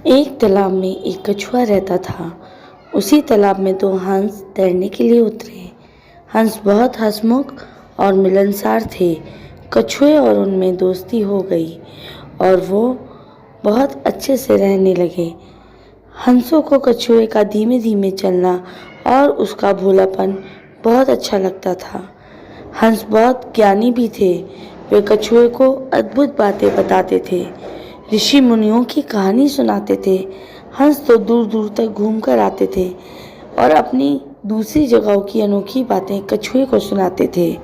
एक तालाब में एक कछुआ रहता था। उसी तालाब में दो हंस तैरने के लिए उतरे। हंस बहुत हंसमुख और मिलनसार थे। कछुए और उनमें दोस्ती हो गई और वो बहुत अच्छे से रहने लगे। हंसों को कछुए का धीमे धीमे चलना और उसका भोलापन बहुत अच्छा लगता था। हंस बहुत ज्ञानी भी थे। वे कछुए को अद्भुत बातें बताते थे, ऋषि मुनियों की कहानी सुनाते थे। हंस तो दूर दूर तक घूम कर आते थे और अपनी दूसरी जगहों की अनोखी बातें कछुए को सुनाते थे।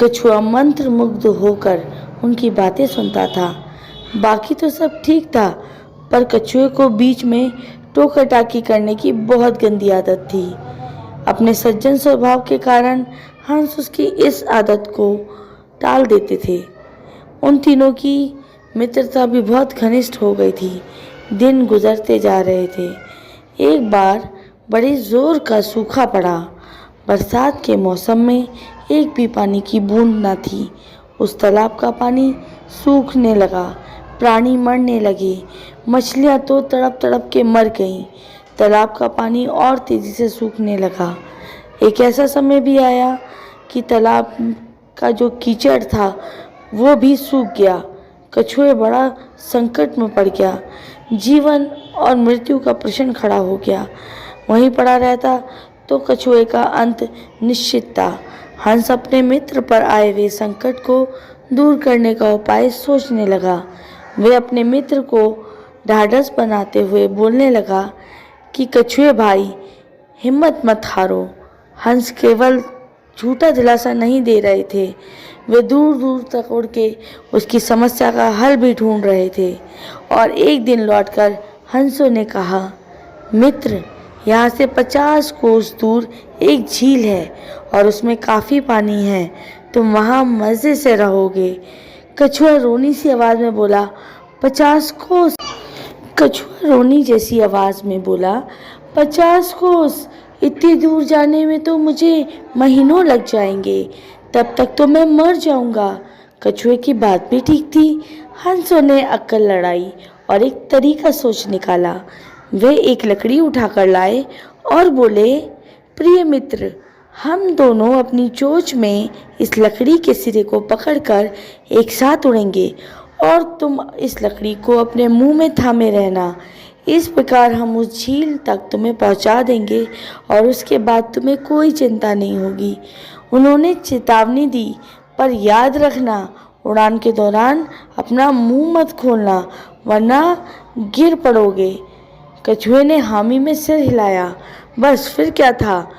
कछुआ मंत्र मुग्ध होकर उनकी बातें सुनता था। बाकी तो सब ठीक था, पर कछुए को बीच में टोका टाकी करने की बहुत गंदी आदत थी। अपने सज्जन स्वभाव के कारण हंस उसकी इस आदत को टाल देते थे। उन तीनों की मित्रता भी बहुत घनिष्ठ हो गई थी। दिन गुजरते जा रहे थे। एक बार बड़े जोर का सूखा पड़ा। बरसात के मौसम में एक भी पानी की बूंद न थी। उस तालाब का पानी सूखने लगा। प्राणी मरने लगे। मछलियां तो तड़प तड़प के मर गईं। तालाब का पानी और तेजी से सूखने लगा। एक ऐसा समय भी आया कि तालाब का जो कीचड़ था वो भी सूख गया। कछुए बड़ा संकट में पड़ गया। जीवन और मृत्यु का प्रश्न खड़ा हो गया। वहीं पड़ा रहता तो कछुए का अंत निश्चित था। हंस अपने मित्र पर आए हुए संकट को दूर करने का उपाय सोचने लगा। वे अपने मित्र को ढाढ़स बनाते हुए बोलने लगा कि कछुए भाई, हिम्मत मत हारो। हंस केवल झूठा दिलासा नहीं दे रहे थे, वे दूर दूर तक उड़ के उसकी समस्या का हल भी ढूंढ रहे थे। और एक दिन लौटकर हंसों ने कहा, मित्र, यहाँ से 50 कोस दूर एक झील है और उसमें काफ़ी पानी है। तुम वहाँ मज़े से रहोगे। कछुआ रोनी सी आवाज़ में बोला, 50 कोस। कछुआ रोनी जैसी आवाज़ में बोला, 50 कोस, इतनी दूर जाने में तो मुझे महीनों लग जाएंगे। तब तक तो मैं मर जाऊंगा। कछुए की बात भी ठीक थी। हंसों ने अक्ल लड़ाई और एक तरीका सोच निकाला। वे एक लकड़ी उठाकर लाए और बोले, प्रिय मित्र, हम दोनों अपनी चोंच में इस लकड़ी के सिरे को पकड़कर एक साथ उड़ेंगे और तुम इस लकड़ी को अपने मुंह में थामे रहना। इस प्रकार हम उस झील तक तुम्हें पहुंचा देंगे और उसके बाद तुम्हें कोई चिंता नहीं होगी। उन्होंने चेतावनी दी, पर याद रखना, उड़ान के दौरान अपना मुंह मत खोलना, वरना गिर पड़ोगे। कछुए ने हामी में सिर हिलाया। बस फिर क्या था,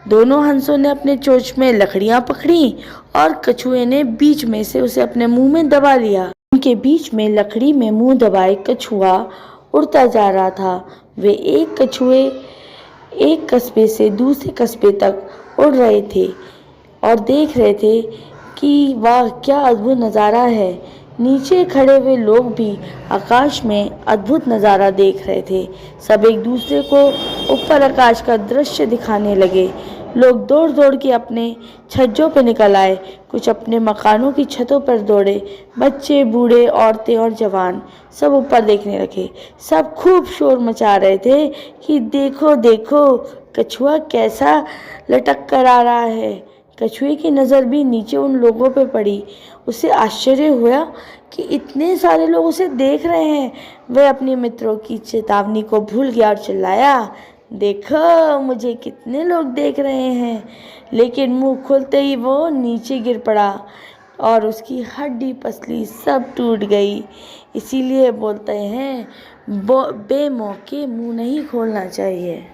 दोनों हंसों ने अपने चोंच में लकड़ियां पकड़ी और कछुए ने बीच में से उसे अपने मुंह में दबा लिया। उनके बीच में लकड़ी में मुंह दबाए कछुआ उड़ता जा रहा था। वे एक कस्बे से दूसरे कस्बे तक उड़ रहे थे और देख रहे थे कि वाह, क्या अद्भुत नज़ारा है। नीचे खड़े हुए लोग भी आकाश में अद्भुत नज़ारा देख रहे थे। सब एक दूसरे को ऊपर आकाश का दृश्य दिखाने लगे। लोग दौड़ दौड़ के अपने छज्जों पर निकल आए। कुछ अपने मकानों की छतों पर दौड़े। बच्चे, बूढ़े, औरतें और जवान सब ऊपर देखने लगे। सब खूब शोर मचा रहे थे कि देखो देखो, कछुआ कैसा लटक कर आ रहा है। कछुए की नज़र भी नीचे उन लोगों पे पड़ी। उसे आश्चर्य हुआ कि इतने सारे लोग उसे देख रहे हैं। वह अपने मित्रों की चेतावनी को भूल गया और चिल्लाया, देखो मुझे कितने लोग देख रहे हैं। लेकिन मुंह खोलते ही वो नीचे गिर पड़ा और उसकी हड्डी पसली सब टूट गई। इसीलिए बोलते हैं बेमौके मुंह नहीं खोलना चाहिए।